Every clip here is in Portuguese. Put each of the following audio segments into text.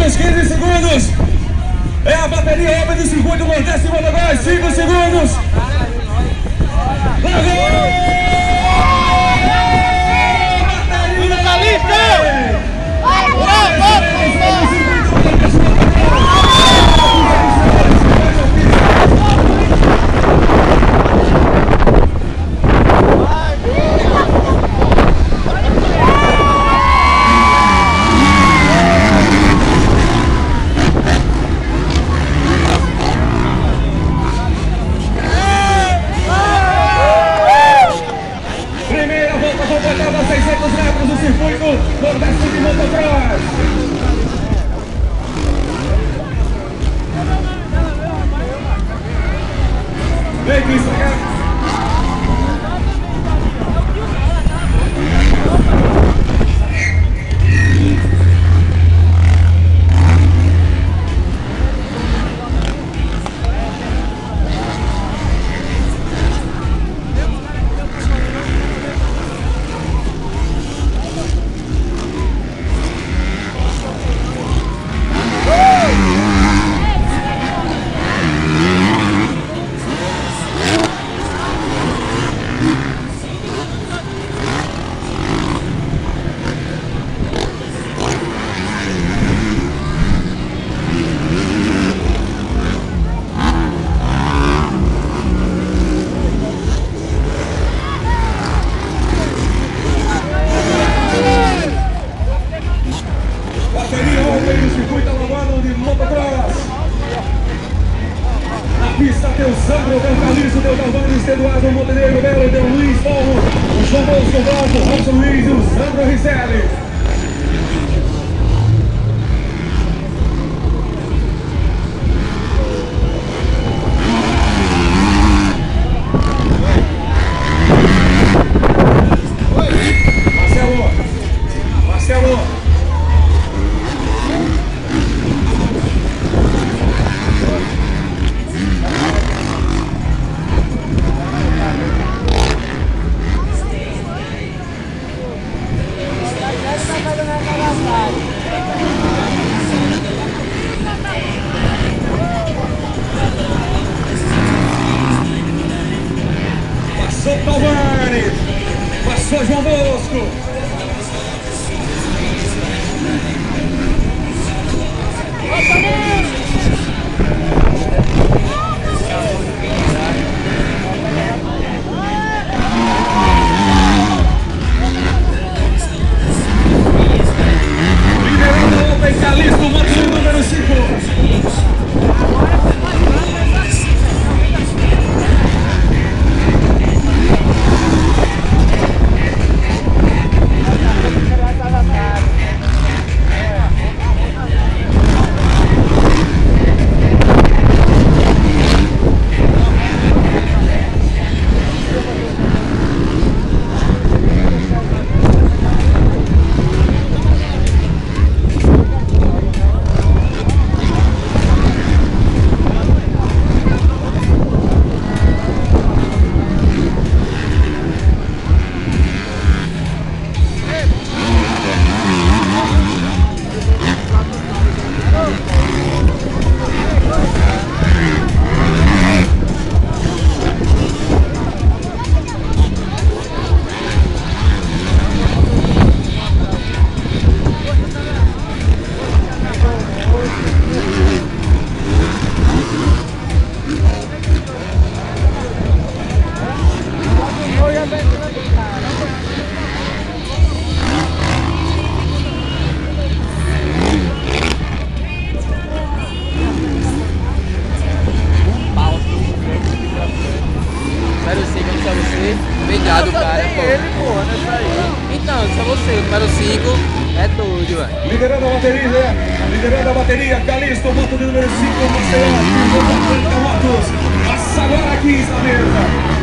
segundos, 15 segundos. É a bateria óbvia do circuito Nordeste Motocross, 5 segundos. Largou! Bateria Calixto! Completava 600 metros do circuito Nordeste de Motocross. Vem, Cris, pra cá. Pista, teu Sandro, teu Calixto, teu Galvão, Eduardo Montenegro, Belo, teu Luiz Paulo, o João Bosco, o Robson Luiz e o Sandro Ricelli. Marcelo. Passou Palmani, passou João Bosco. Liderando o Open Calixto, moto número 5. Obrigado, cara. Ele, porra, nessa aí. Então, só você, o número 5 é doido, velho. Liderando a bateria, né? Liderando a bateria, Calixto, moto de número 5, Marcelo, motos. Passa agora aqui na mesa.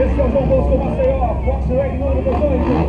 Esse é o João Bosco Maceió, Fox Reg número 18.